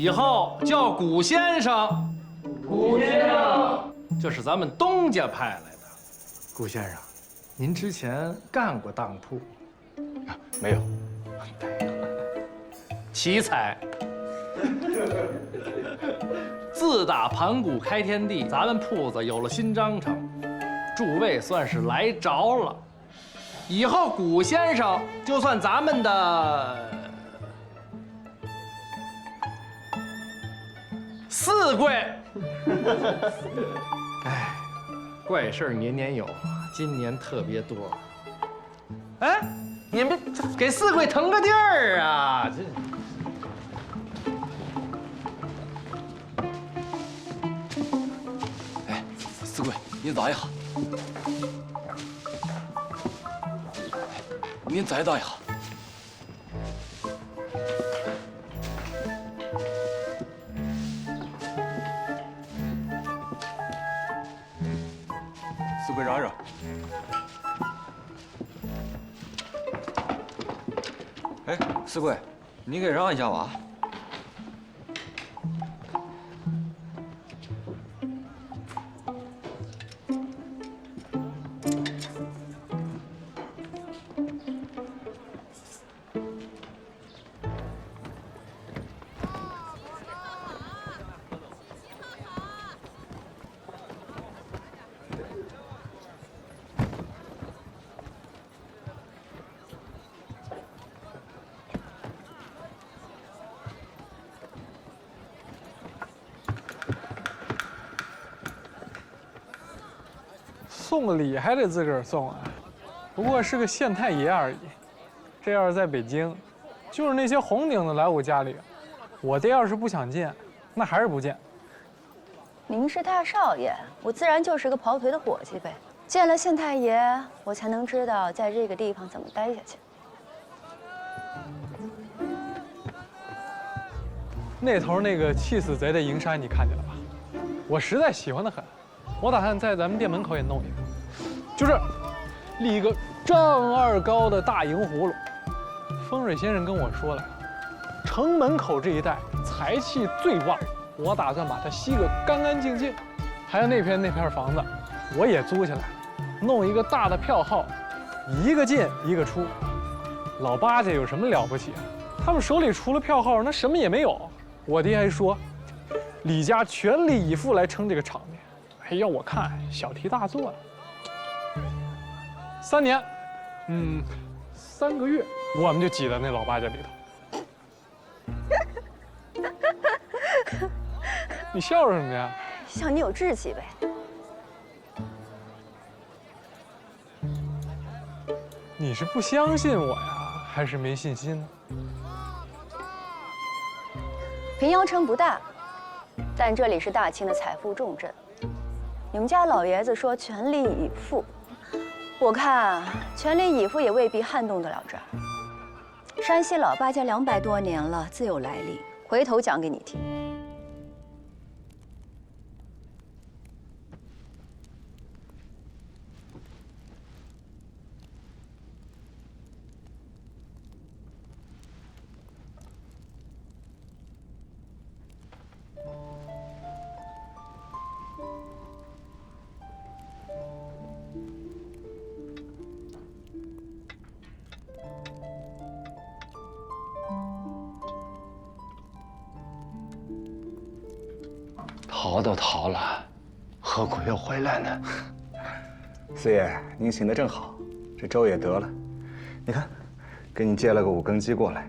以后叫古先生。古先生，这是咱们东家派来的。古先生，您之前干过当铺？没有。奇才。自打盘古开天地，咱们铺子有了新章程，诸位算是来着了。以后古先生就算咱们的四贵。哎，怪事儿年年有，今年特别多。哎，你们给四贵腾个地儿啊！这。哎，四贵，您等一下。您再等一下。四贵让让。哎，四贵，你给让一下吧。送个礼还得自个儿送啊，不过是个县太爷而已。这要是在北京，就是那些红顶子来我家里，我爹要是不想见，那还是不见。您是大少爷，我自然就是个跑腿的伙计呗。见了县太爷，我才能知道在这个地方怎么待下去。那头那个气死贼的营山你看见了吧？我实在喜欢得很，我打算在咱们店门口也弄一个，就是立一个丈2高的大银葫芦。风水先生跟我说了，城门口这一带财气最旺，我打算把它吸个干干净净。还有那片房子，我也租下来，弄一个大的票号，一个进一个出。老八家有什么了不起啊？他们手里除了票号，那什么也没有。我爹还说，李家全力以赴来撑这个场面，还要我看小题大做。3年，3个月，我们就挤在那老八家里头。你笑什么呀？像你有志气呗。你是不相信我呀，还是没信心呢？平阳城不大，但这里是大清的财富重镇。你们家老爷子说全力以赴，我看全力以赴也未必撼动得了这儿。山西老八家200多年了，自有来历，回头讲给你听。逃都逃了，何苦要回来呢？四爷，您行得正好，这粥也得了。你看，给你借了个5更鸡过来。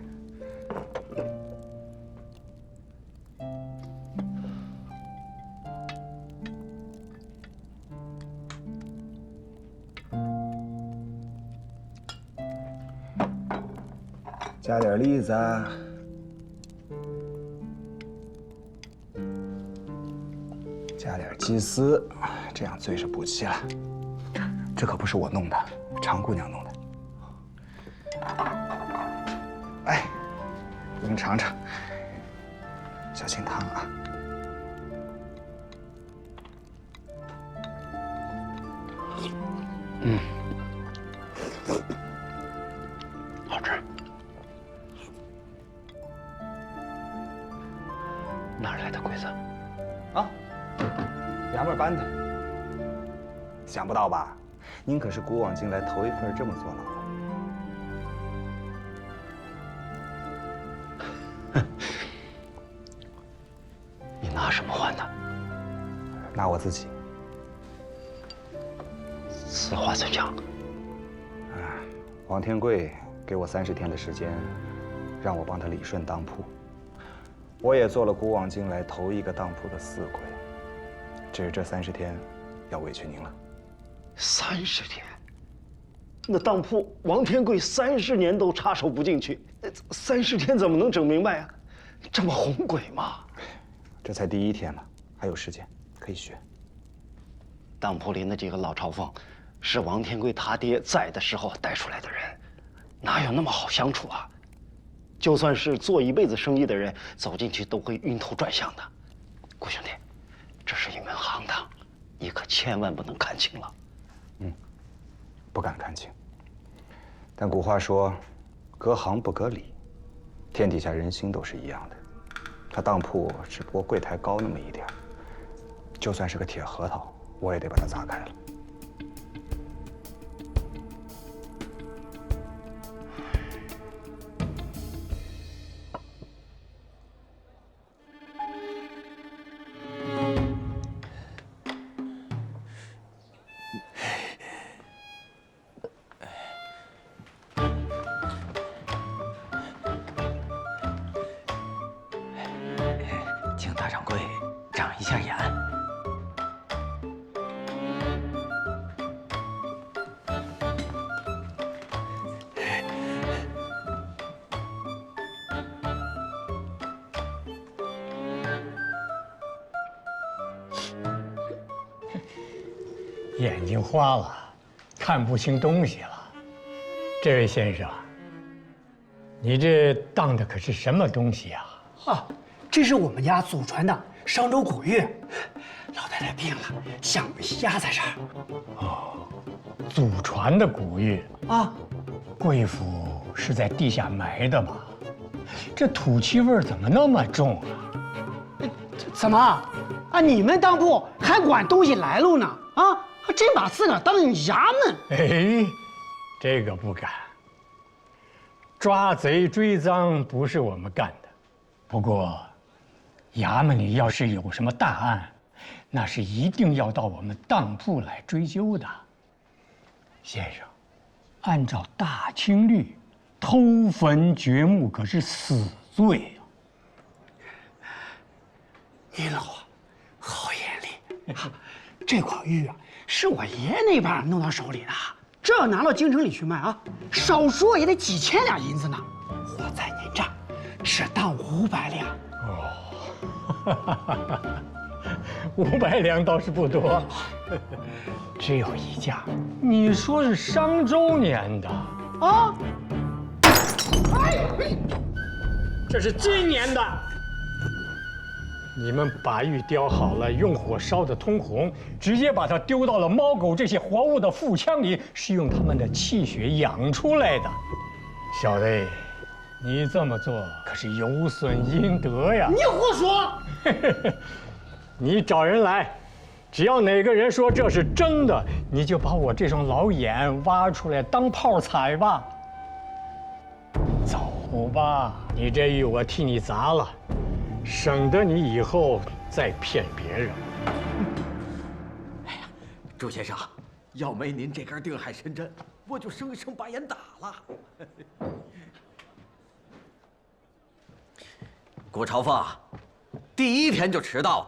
加点栗子啊。加点鸡丝，这样最是补气了。这可不是我弄的，常姑娘弄的。哎，您尝尝，小心烫啊！好吃。哪来的鬼子？啊，衙门搬的。想不到吧？您可是古往今来头一份这么坐牢的。你拿什么换的？拿我自己。此话怎讲？王天贵给我30天的时间，让我帮他理顺当铺。我也做了古往今来头一个当铺的四鬼，只是这30天，要委屈您了。30天？那当铺王天贵30年都插手不进去，30天怎么能整明白啊？这么哄鬼吗？这才第1天嘛，还有时间可以学。当铺里那几个老朝奉，是王天贵他爹在的时候带出来的人，哪有那么好相处啊？就算是做一辈子生意的人，走进去都会晕头转向的。顾兄弟，这是一门行当，你可千万不能看轻了。不敢看清。但古话说，隔行不隔礼，天底下人心都是一样的。他当铺只不过柜台高那么一点，就算是个铁核桃，我也得把它砸开了。请大掌柜长一下眼。眼睛花了，看不清东西了。这位先生，你这当的可是什么东西呀？啊，这是我们家祖传的商州古玉，老太太病了，想压在这儿。哦，祖传的古玉啊，贵府是在地下埋的吧？这土气味怎么那么重啊？怎么啊？你们当铺还管东西来路呢？啊，还真把自个儿当衙门？哎，这个不敢。抓贼追赃不是我们干的，不过，衙门里要是有什么大案，那是一定要到我们当铺来追究的。先生，按照大清律，偷坟掘墓可是死罪啊！您老啊，好眼力！这块玉啊，是我爷爷那边弄到手里的，这要拿到京城里去卖啊，少说也得几千两银子呢。我在您这儿只当500两。哦，500两倒是不多，只有一架。你说是商周年的啊？这是今年的。你们把玉雕好了，用火烧得通红，直接把它丢到了猫狗这些活物的腹腔里，是用它们的气血养出来的。小的，你这么做可是有损阴德呀！你胡说！你找人来，只要哪个人说这是真的，你就把我这双老眼挖出来当炮踩吧。走吧，你这玉我替你砸了，省得你以后再骗别人。哎呀，朱先生，要没您这根定海神针，我就生生把眼打了。郭朝凤，第1天就迟到了。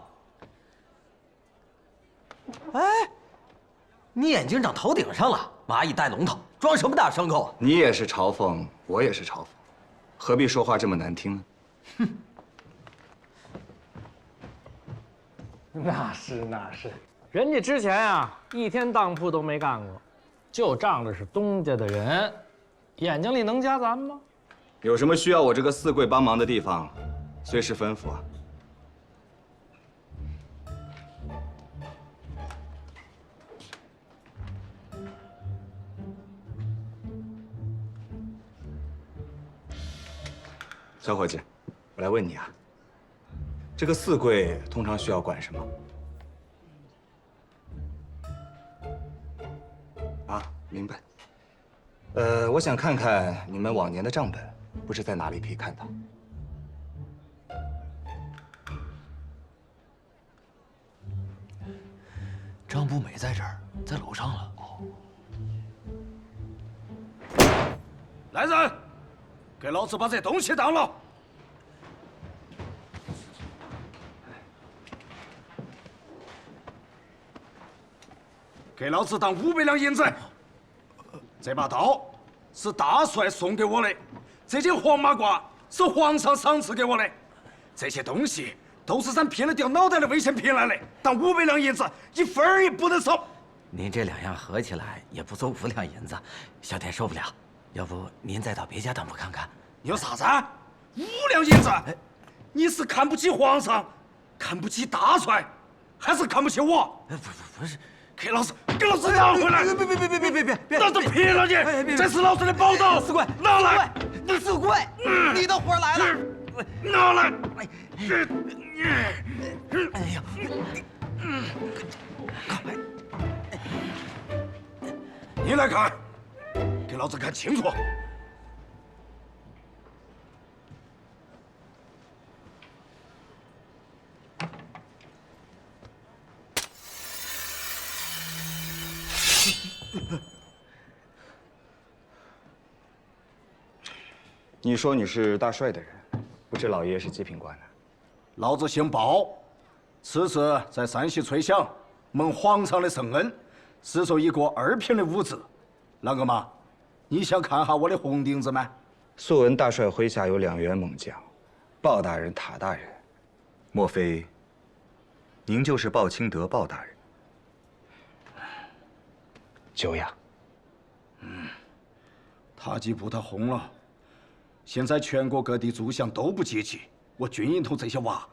哎，你眼睛长头顶上了，蚂蚁带龙头，装什么大牲口啊？你也是朝奉，我也是朝奉，何必说话这么难听呢？哼，那是，人家之前啊1天当铺都没干过，就仗着是东家的人，眼睛里能夹咱吗？有什么需要我这个四贵帮忙的地方，随时吩咐啊。小伙计，我来问你啊，这个四柜通常需要管什么？啊，明白。我想看看你们往年的账本，不知在哪里可以看到。张步美在这儿，在楼上了。来人，给老子把这东西当了！给老子当500两银子！这把刀是大帅送给我的，这件黄马褂是皇上赏赐给我的，这些东西都是咱骗了掉脑袋的危险品来的，当500两银子，一分儿也不能少。您这2样合起来也不足5两银子，小店受不了。要不您再到别家当铺看看？你有啥子？5两银子？你是看不起皇上，看不起大帅，还是看不起我？不是。给老子拿回来！别！老子骗了你！这是老子的宝刀！四贵，拿来！四贵，你的活来了！拿来！哎呀！你来看，给老子看清楚！你说你是大帅的人，不知老爷是几品官呢？老子姓鲍，此次在山西吹响，蒙皇上的圣恩，是受一个2品的武职。啷个嘛？你想看下我的红顶子吗？素闻大帅麾下有2员猛将，鲍大人、塔大人，莫非您就是鲍清德鲍大人？久仰。他既不他轰了。现在全国各地诸相都不接济，我军营头这些娃，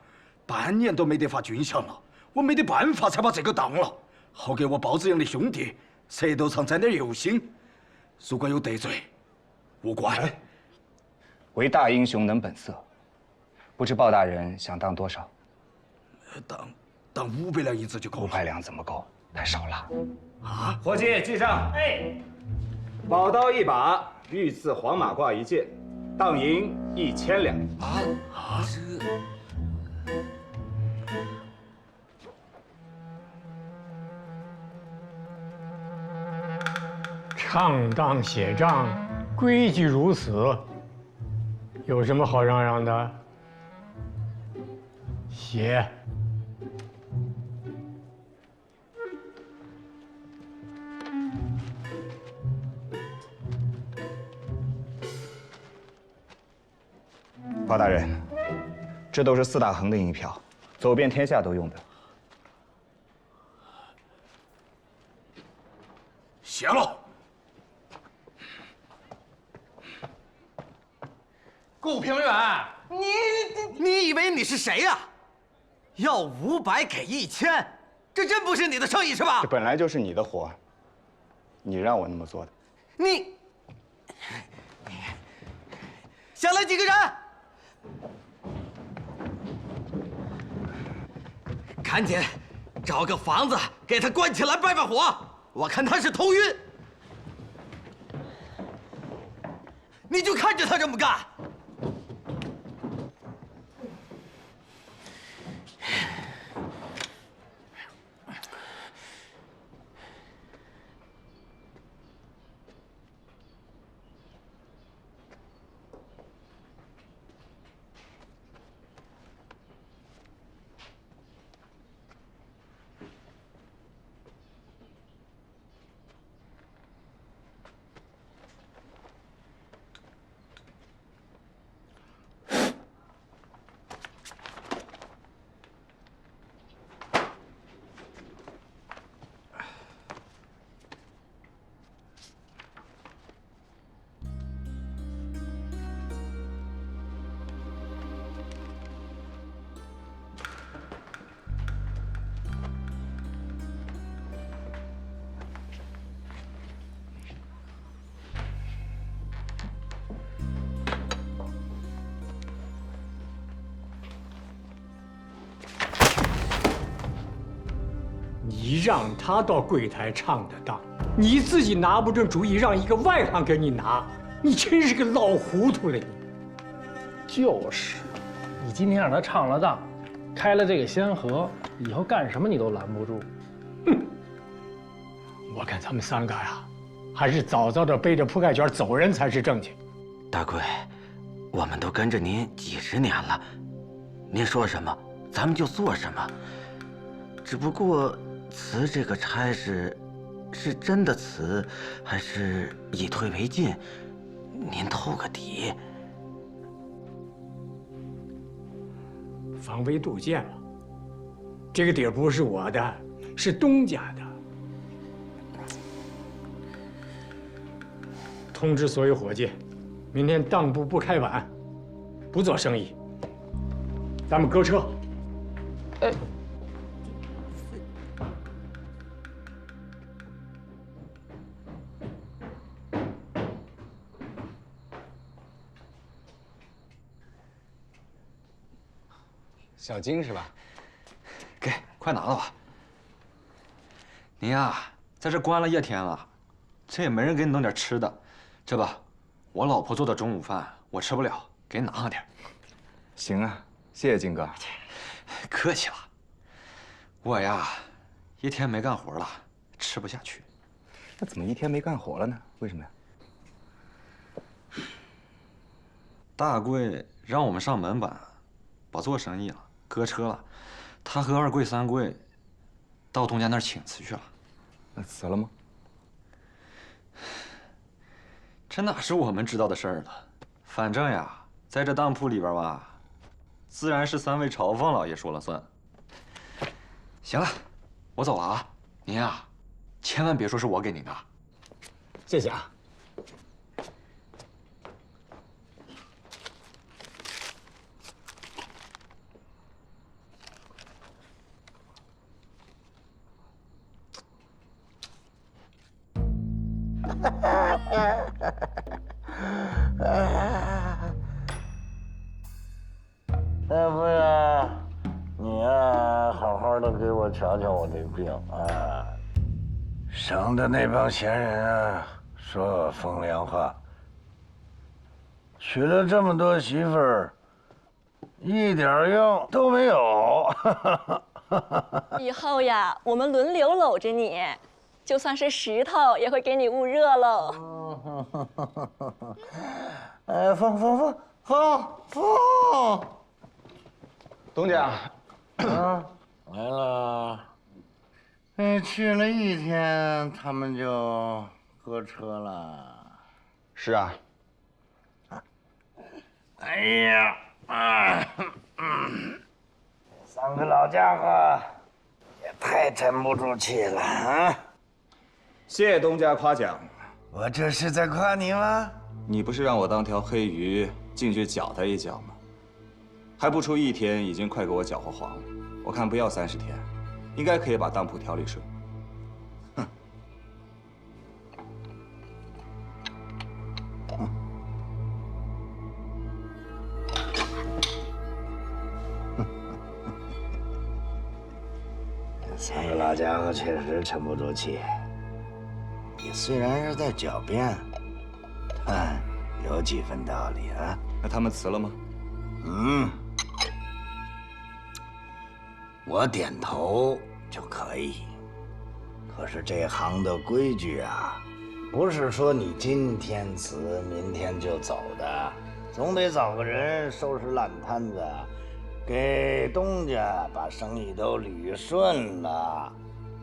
半年都没得发军饷了，我没得办法才把这个当了。好给我鲍子阳的兄弟舌头上沾点油腥，如果有得罪，勿怪。为大英雄能本色，不知鲍大人想当多少？当500两银子就够了。500两怎么够？太少了。啊！伙计，记上。哎，宝刀1把，御赐黄马褂1件。当银1000两。唱当写账，规矩如此，有什么好嚷嚷的？写。包大人，这都是4大横的银票，走遍天下都用得。写了。顾平远，你以为你是谁呀？要500给1000，这真不是你的生意是吧？这本来就是你的活，你让我那么做的。你想来几个人？赶紧找个房子给他关起来拜拜火，我看他是头晕。你就看着他这么干。你让他到柜台唱的当，你自己拿不准主意，让一个外行给你拿，你真是个老糊涂了你。就是，你今天让他唱了当，开了这个先河，以后干什么你都拦不住。哼，我看咱们三个呀，还是早早的背着铺盖卷走人才是正经。大贵，我们都跟着您几十年了，您说什么咱们就做什么。只不过辞这个差事，是真的辞，还是以退为进？您透个底。防微杜渐了，这个底儿不是我的，是东家的。通知所有伙计，明天当铺不开碗，不做生意。咱们搁车。哎。小金是吧？给，快拿了吧。您呀，在这关了一天了，这也没人给你弄点吃的，这不，我老婆做的中午饭我吃不了，给你拿上点。行啊，谢谢金哥。客气了。我呀，一天没干活了，吃不下去。那怎么一天没干活了呢？为什么呀？大贵让我们上门板，不做生意了。搁车了，他和二贵、三贵到东家那儿请辞去了。那辞了吗？这哪是我们知道的事儿了？反正呀，在这当铺里边吧，自然是三位朝奉老爷说了算。行了，我走了啊。您呀，千万别说是我给您的。谢谢啊。大夫呀，你呀，好好的给我瞧瞧我这病啊，省得那帮闲人啊说我风凉话。娶了这么多媳妇儿，一点用都没有。以后呀，我们轮流搂着你，就算是石头也会给你捂热喽。哎，放！东家，啊，来了。哎，去了一天，他们就搁车了。是啊。哎呀，三个老家伙也太沉不住气了啊！谢谢东家夸奖。我这是在夸你吗？你不是让我当条黑鱼进去搅他一搅吗？还不出一天，已经快给我搅和黄了。我看不要30天，应该可以把当铺调理顺。哼。三个老家伙确实沉不住气。你虽然是在狡辩，但有几分道理啊。那他们辞了吗？我点头就可以。可是这行的规矩啊，不是说你今天辞，明天就走的，总得找个人收拾烂摊子，给东家把生意都捋顺了，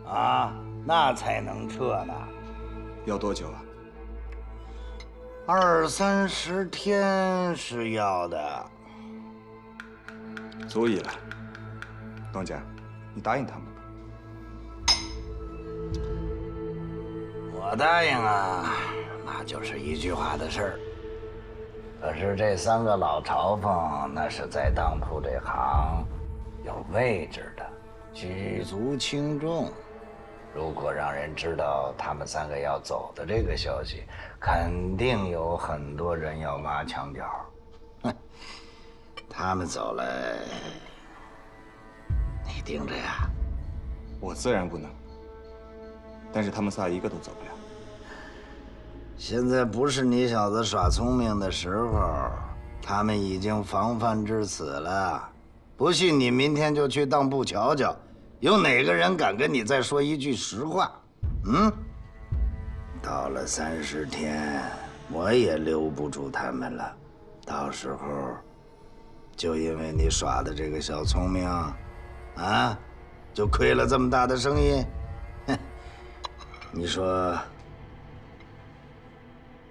啊，那才能撤呢。要多久啊？20、30天是要的。足以了。东家，你答应他们吧。我答应啊，那就是一句话的事儿。可是这三个老朝奉，那是在当铺这行有位置的，举足轻重。如果让人知道他们三个要走的这个消息，肯定有很多人要挖墙脚。哼，他们走了，你盯着呀。我自然不能。但是他们仨一个都走不了。现在不是你小子耍聪明的时候，他们已经防范至此了。不信你明天就去当铺瞧瞧，有哪个人敢跟你再说一句实话？到了30天，我也留不住他们了。到时候，就因为你耍的这个小聪明，就亏了这么大的生意。哼，你说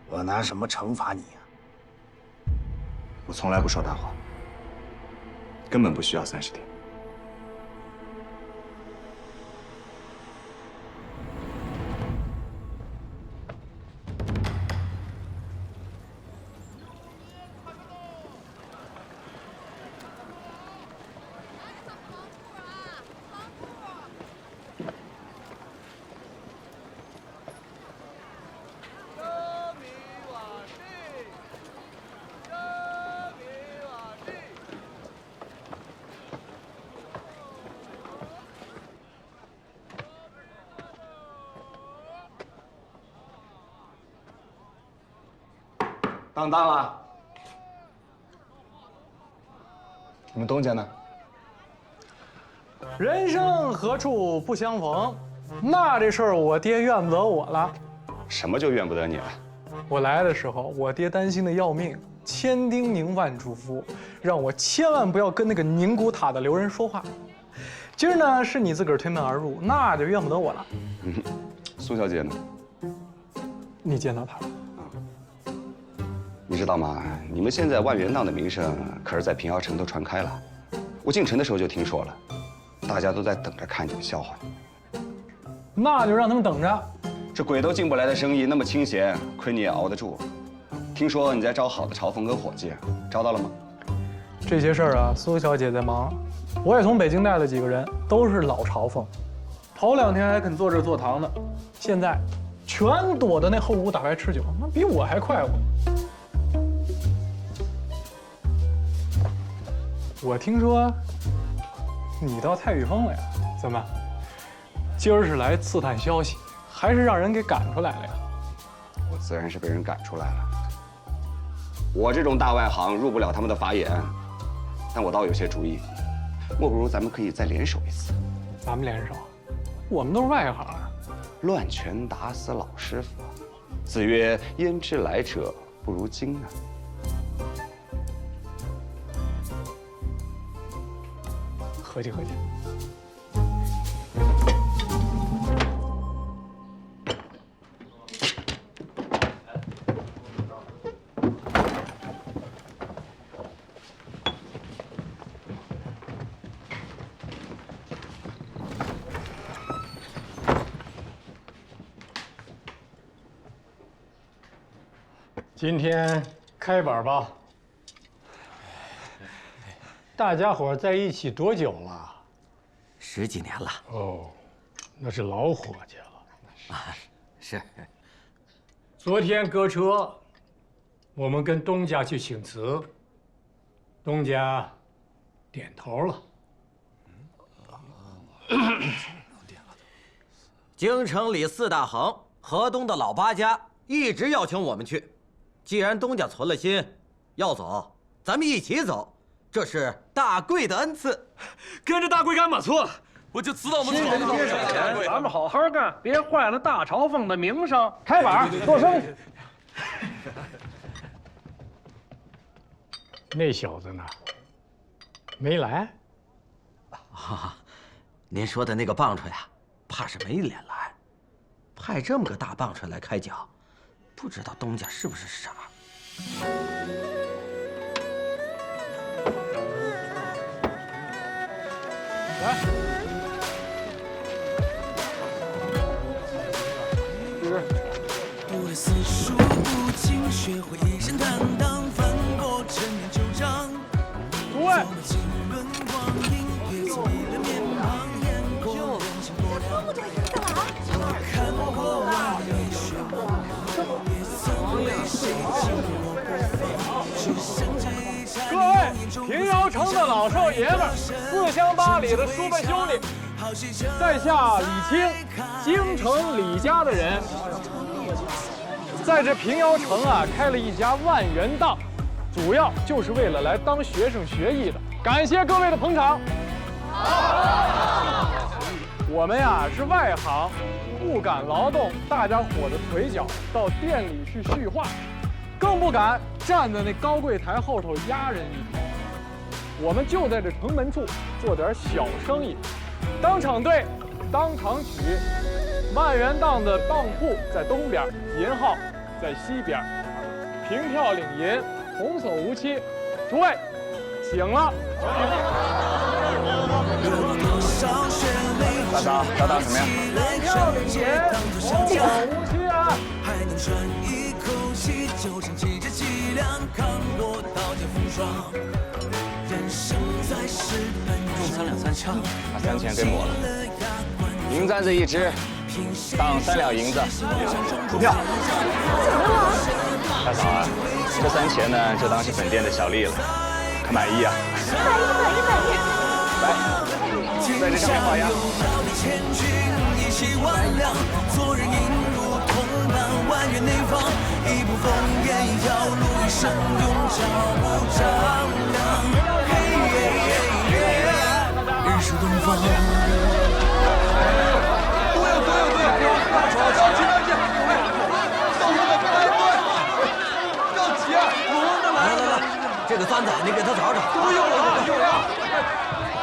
我拿什么惩罚你啊？我从来不说大话，根本不需要30天。当当了，你们东家呢？人生何处不相逢，那这事儿我爹怨不得我了。什么就怨不得你了？我来的时候，我爹担心的要命，千叮咛万嘱咐，让我千万不要跟那个宁古塔的刘人说话。今儿呢，是你自个儿推门而入，那就怨不得我了。苏小姐呢？你见到她了？你知道吗？你们现在万元档的名声可是在平遥城都传开了。我进城的时候就听说了，大家都在等着看你的笑话。那就让他们等着。这鬼都进不来的生意那么清闲，亏你也熬得住。听说你在招好的朝奉跟伙计，招到了吗？这些事儿啊，苏小姐在忙。我也从北京带了几个人，都是老朝奉。头2天还肯坐这坐堂的，现在全躲到那后屋打牌吃酒，那比我还快活。我听说你到蔡雨峰了呀？怎么，今儿是来刺探消息，还是让人给赶出来了呀？我自然是被人赶出来了。我这种大外行入不了他们的法眼，但我倒有些主意，莫不如咱们可以再联手一次。咱们联手？我们都是外行啊！乱拳打死老师傅，子曰：“焉知来者不如今呢？”合计合计。今天开板吧。大家伙在一起多久了？10几年了。哦，那是老伙计了。啊，是。昨天搁车，我们跟东家去请辞，东家点头了。京城里4大行，河东的老8家一直要请我们去。既然东家存了心要走，咱们一起走。这是大贵的恩赐，跟着大贵干嘛错？我就知道我们新人接手前，咱们好好干，别坏了大朝奉的名声。开板，做生意。那小子呢？没来？啊，您说的那个棒槌啊，怕是没脸来。派这么个大棒槌来开讲，不知道东家是不是傻？来，不论四书五经，学会一身担当，翻过陈年旧账。诸位，经纶光阴，越走一人面庞，眼过人情多良。看过万里雪茫茫，也曾为谁经过不放。只剩这一场。各位，平遥城的老少爷们，4乡8里的叔伯兄弟，在下李清，京城李家的人，在这平遥城啊开了一家万元档，主要就是为了来当学生学艺的。感谢各位的捧场。我们呀是外行，不敢劳动大家伙的腿脚到店里去续画，更不敢站在那高柜台后头压人一头。我们就在这城门处做点小生意，当场对，当场取。万元档的当铺在东边，银号在西边，凭票领银，童叟无欺。诸位，醒了。大刀什么呀？凭票领银，童叟无欺啊！还能喘一口气，就撑起这凄凉，扛过刀剑风霜。人生在世本用3两3枪，把3000给抹了。银簪子1只，当3两银子。出票。大嫂啊，这3000呢，就当是本店的小利了，可满意啊？满意。来，在这上面画押。千军一起万两，做人应如同伴，万元内放，一步烽烟遥路，一生永脚步丈量。日出东方。来，这个簪子你给他找找。都有了。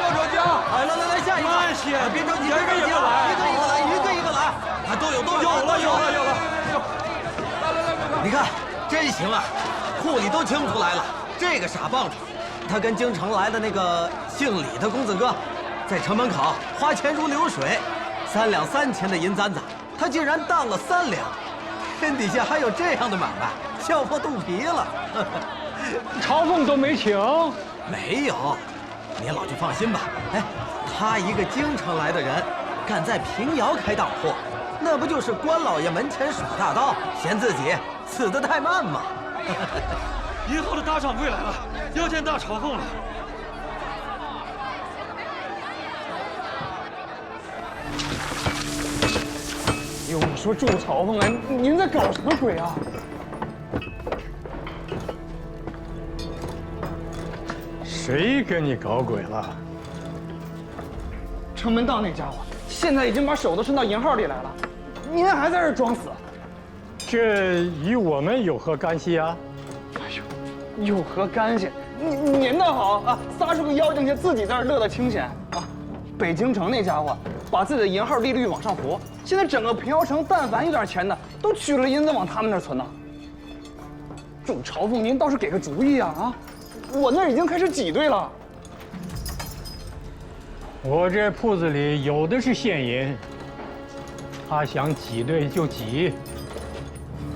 赵守江，来，下一个。慢些，别着急，一个一个来。都有了。你看，真行啊，库里都清出来了。这个傻棒槌，他跟京城来的那个姓李的公子哥，在城门口花钱如流水，3两3000的银簪子，他竟然当了3两。天底下还有这样的买卖，笑破肚皮了。朝奉都没请？没有，您老就放心吧。哎，他一个京城来的人，敢在平遥开当铺，那不就是官老爷门前耍大刀，嫌自己死得太慢吗？银号的大掌柜来了，要见大朝奉了。哟，我说祝朝奉啊，您在搞什么鬼啊？谁跟你搞鬼了？城门档那家伙，现在已经把手都伸到银号里来了，您还在这装死？这与我们有何干系啊？哎呦，有何干系？您倒好啊，撒出个妖精去，自己在这乐得清闲啊！北京城那家伙把自己的银号利率往上浮，现在整个平遥城，但凡有点钱的，都取了银子往他们那儿存呢。祝朝奉，您倒是给个主意啊！我那儿已经开始挤兑了。我这铺子里有的是现银，他想挤兑就挤，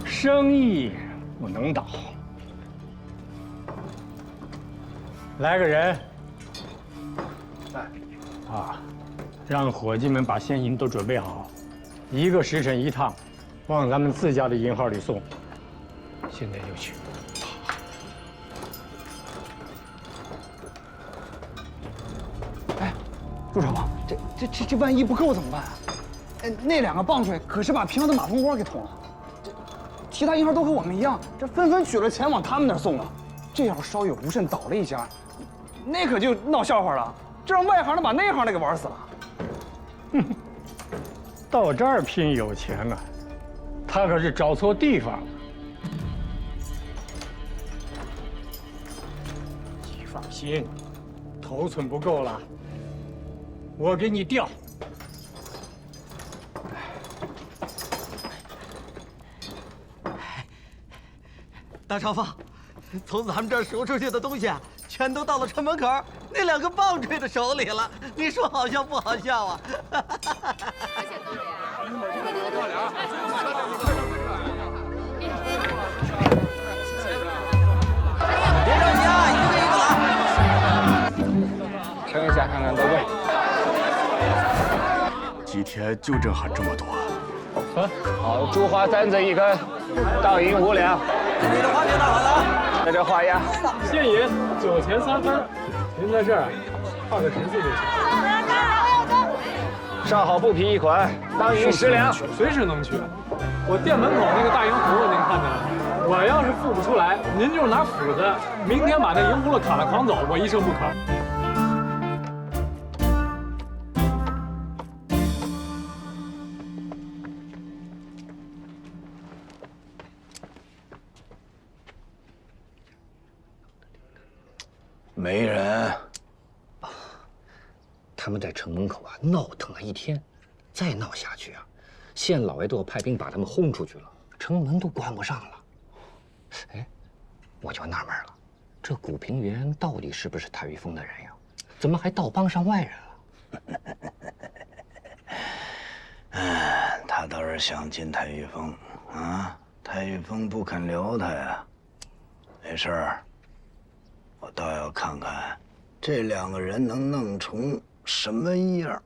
生意不能倒。来个人，让伙计们把现银都准备好，1个时辰1趟，往咱们自家的银号里送。现在就去。哎，朱朝奉，这万一不够怎么办啊？那2个棒槌可是把平遥的马蜂窝给捅了，其他银号都和我们一样，这纷纷取了钱往他们那儿送啊。这要稍有不慎倒了一家，那可就闹笑话了，这让外行的把内行的给玩死了。哼，到这儿拼有钱啊，他可是找错地方了。你放心，头寸不够了，我给你调。大朝奉，从咱们这儿赎出去的东西啊，全都到了城门口那2个棒槌的手里了。你说好笑不好笑啊？别着急啊，一个来。称一下看看多贵。几天就挣还这么多？好，珠花簪子1根，当银5两。你的花钱大好了，在这画押。现银9钱3分，您在这儿画个10字就行。上好布匹1款，当银10两，随时能取。我店门口那个大银葫芦您看见了吗？我要是付不出来，您就拿斧子，明天把那银葫芦砍了扛走，我一声不吭。没人。他们在城门口啊闹腾了1天，再闹下去啊，县老爷都要派兵把他们轰出去了，城门都关不上了。哎，我就纳闷了，这古平原到底是不是太尉峰的人呀？怎么还倒帮上外人了？他倒是想进太尉峰啊，太尉峰不肯留他呀。没事儿，我倒要看看这2个人能弄成什么样。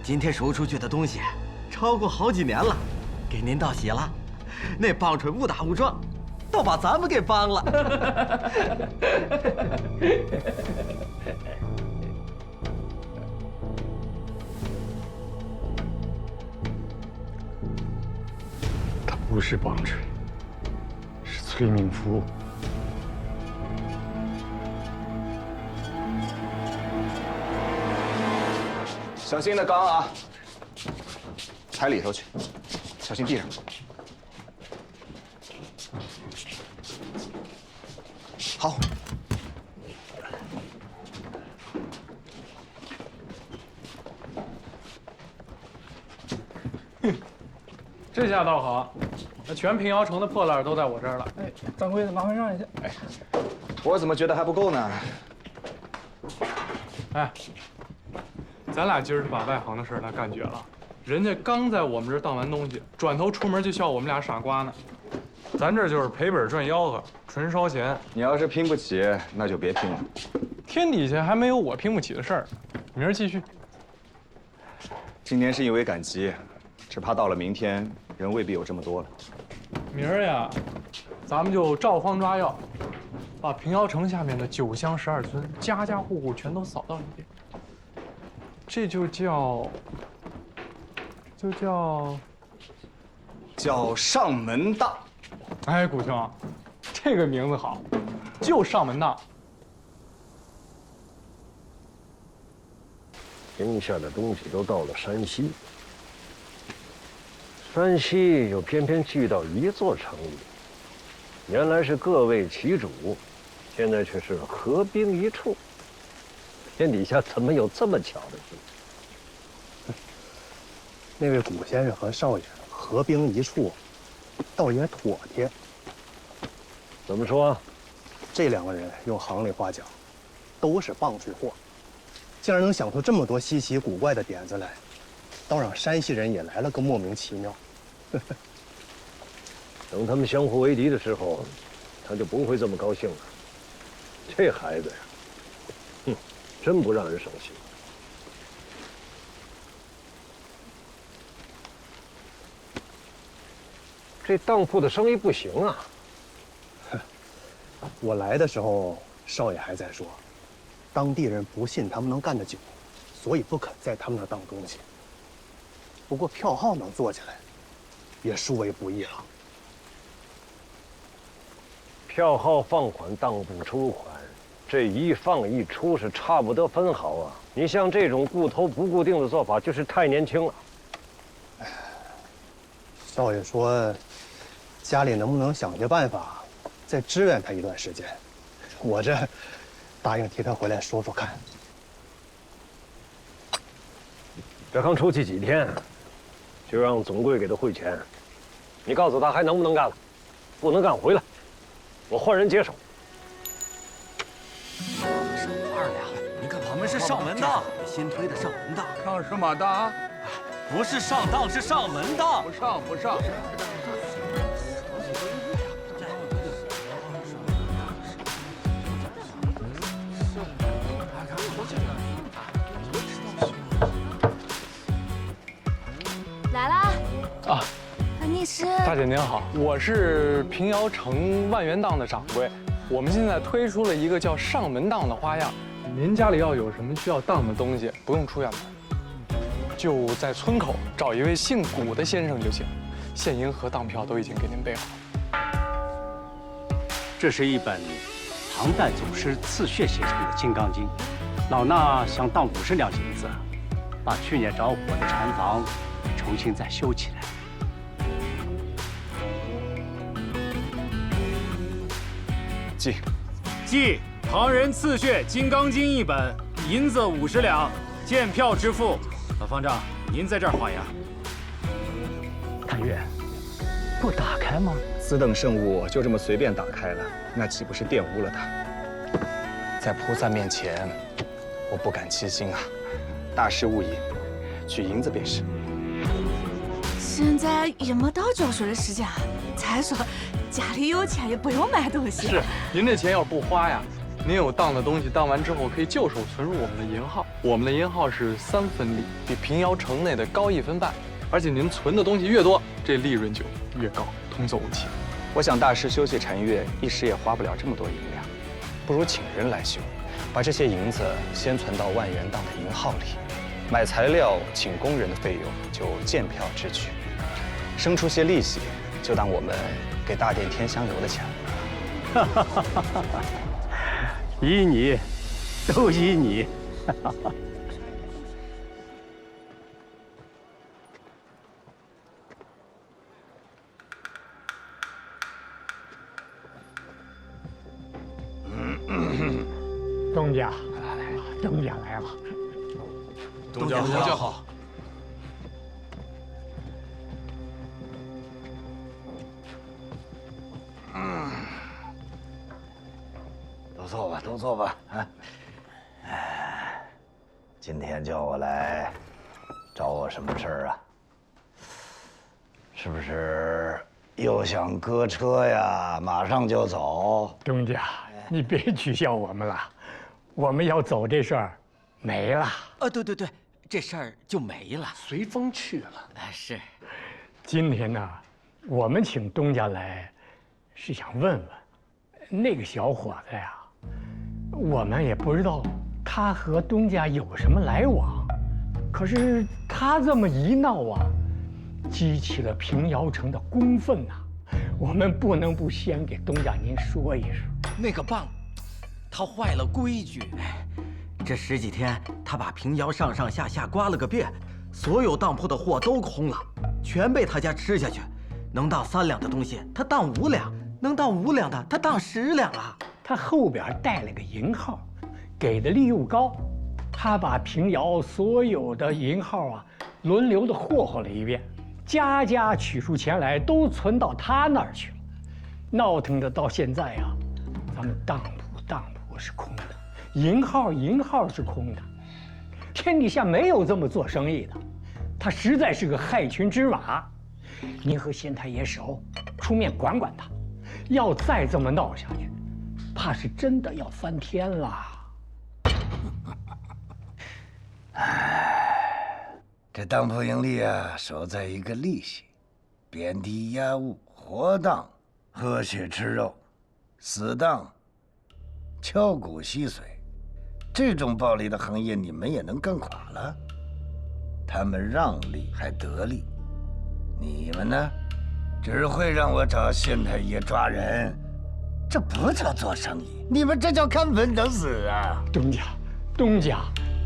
今天赎出去的东西，超过好几年了，给您道喜了。那帮蠢误打误撞，都把咱们给帮了。他不是帮蠢，是催命符。小心那缸啊！踩里头去，小心地上。好。这下倒好，那全平遥城的破烂都在我这儿了。哎，掌柜的，麻烦让一下。哎，我怎么觉得还不够呢？哎。咱俩今儿就把外行的事来干绝了，人家刚在我们这儿当完东西，转头出门就笑我们俩傻瓜呢。咱这就是赔本赚吆喝，纯烧钱。你要是拼不起，那就别拼了。天底下还没有我拼不起的事儿。明儿继续。今年是因为赶集，只怕到了明天人未必有这么多了。明儿呀，咱们就照方抓药，把平遥城下面的9乡12村家家户户全都扫到一遍。这就叫上门当。哎，古兄，这个名字好，就上门当。应下的东西都到了山西，山西又偏偏聚到一座城里，原来是各为其主，现在却是合兵一处。天底下怎么有这么巧的事？那位古先生和少爷合兵一处，倒也妥帖。怎么说？这2个人用行里话讲，都是棒槌货，竟然能想出这么多稀奇古怪的点子来，倒让山西人也来了个莫名其妙。等他们相互为敌的时候，他就不会这么高兴了。这孩子呀，哼，真不让人省心。这当铺的生意不行啊！我来的时候，少爷还在说，当地人不信他们能干得久，所以不肯在他们那儿当东西。不过票号能做起来，也殊为不易了。票号放款，当铺出款，这一放一出是差不得分毫啊！你像这种固头不固定的做法，就是太年轻了。少爷说，家里能不能想些办法，再支援他一段时间？我这答应替他回来说说看。这刚出去几天，就让总柜给他汇钱。你告诉他还能不能干了？不能干回来，我换人接手。2两，你看旁边是谁？上门当，新推的上门当。上什么当？不是上当，是上门当。不上不上。来啦！啊，你是？大姐您好，我是平遥城万元档的掌柜。我们现在推出了一个叫上门当的花样，您家里要有什么需要当的东西，不用出远门，就在村口找一位姓古的先生就行，现银和当票都已经给您备好。这是一本唐代祖师刺血写成的《金刚经》，老衲想当50两银子，把去年着火的禅房重新再修起来。记唐人刺血《金刚经》一本，银子50两，见票支付。老方丈，您在这儿画押。探月，不打开吗？此等圣物就这么随便打开了，那岂不是玷污了它？在菩萨面前，我不敢欺心啊！大事勿隐，取银子便是。现在也没到交税的时间，再说家里有钱也不用买东西。是，您这钱要是不花呀，您有当的东西，当完之后可以就手存入我们的银号。我们的银号是3分利，比平遥城内的高1分半。而且您存的东西越多，这利润就越高，童叟无欺。我想大师修葺禅院一时也花不了这么多银两，不如请人来修，把这些银子先存到万元档的银号里，买材料、请工人的费用就见票支取，生出些利息，就当我们给大殿添香油的钱了。依你，都依你。东家，东家来了。东家好。都坐吧，都坐吧。啊，今天叫我来，找我什么事儿啊？是不是又想搁车呀？马上就走？东家，你别取笑我们了，我们要走这事儿没了。对，这事儿就没了，随风去了。是。今天呢，我们请东家来，是想问问那个小伙子呀，我们也不知道他和东家有什么来往，可是他这么一闹啊，激起了平遥城的公愤呐。我们不能不先给东家您说一声。那个棒，他坏了规矩。这10几天，他把平遥上上下下刮了个遍，所有当铺的货都空了，全被他家吃下去。能当3两的东西，他当5两；能当5两的，他当10两啊。他后边带了个银号，给的利又高。他把平遥所有的银号啊，轮流的霍霍了一遍，家家取出钱来，都存到他那儿去了。闹腾的到现在啊，咱们当铺是空的，银号是空的，天底下没有这么做生意的。他实在是个害群之马。您和县太爷熟，出面管管他。要再这么闹下去，怕是真的要翻天了。这当铺盈利啊，守在一个利息，贬低押物，活当喝血吃肉，死当敲骨吸髓。这种暴利的行业，你们也能干垮了？他们让利还得利，你们呢，只会让我找县太爷抓人，这不叫做生意，你们这叫看坟等死啊！东家，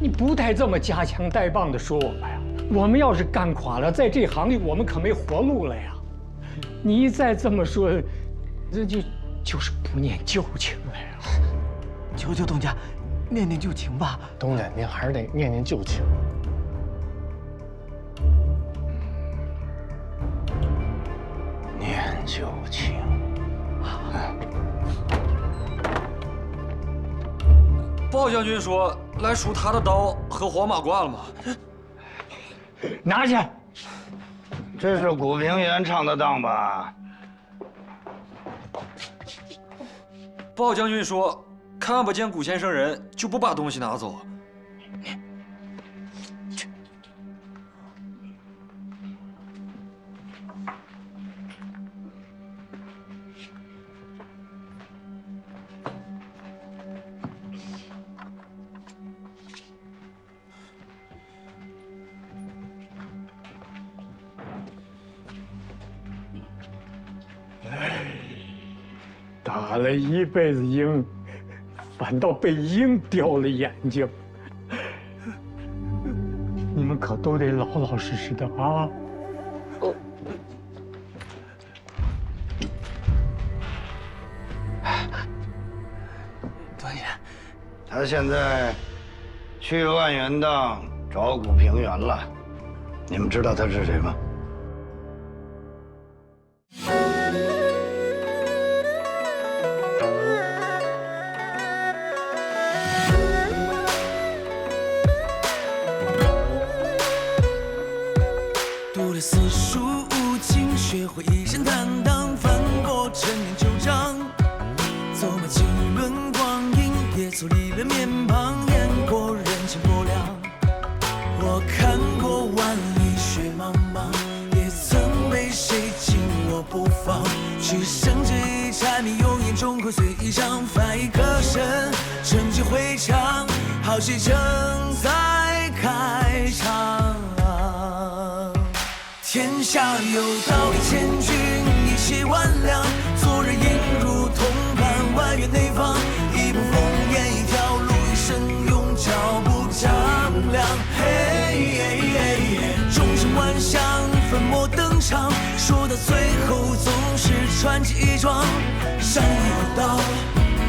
你不带这么夹枪带棒的说我们呀！我们要是干垮了，在这行里我们可没活路了呀！你再这么说，这就是不念旧情了呀！求求东家，念念旧情吧。东家，您还是得念念旧情。念旧情。鲍将军说，来赎他的刀和黄马褂了吗？拿去。这是古平原唱的当吧？鲍将军说，看不见古先生人就不把东西拿走。打了一辈子鹰，反倒被鹰叼了眼睛。你们可都得老老实实的啊！段爷，他现在去万源荡找古平原了。你们知道他是谁吗？读了四书五经，学会一身坦荡，翻过陈年旧账，走马几轮光阴，也走历了面庞，演过人情薄凉。我看过万里雪茫茫，也曾被谁紧握不放，只剩这一柴米油盐，终会随衣裳，翻一个身，成绩回肠，好戏正在开场。天下有道理千钧一气万两，做人应如同伴，外圆内方，一步烽烟，一条路，一生用脚步丈量。嘿，众生万象，粉墨登场，说到最后总是传奇一桩。山有道，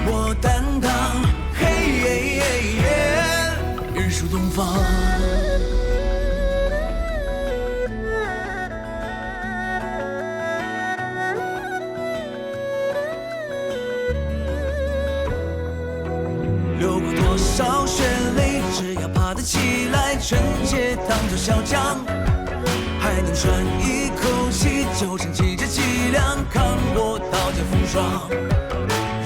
我担当。嘿，日出东方。流过多少血泪，只要爬得起来，纯洁当作小将，还能喘一口气，就撑起这脊梁，扛过刀剑风霜。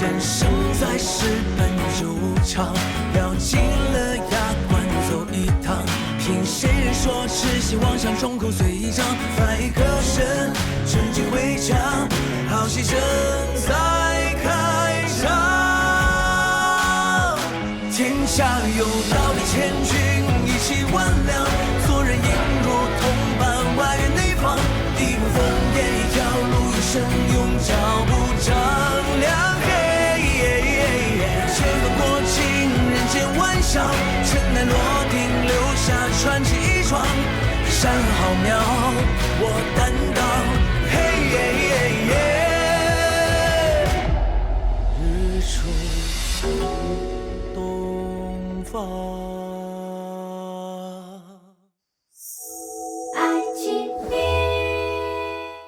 人生在世本就长，咬紧了牙关走一趟，凭谁人说痴心妄想，众口随一张，翻一个身，纯净回肠，好戏正在开场。天下有道理千钧一气万两，做人应如同伴，外圆内方，一步烽烟，一条路，一生用脚步丈量。千河过尽人间万象，尘埃落定留下传奇一桩。山河浩渺，我担当。日出东方。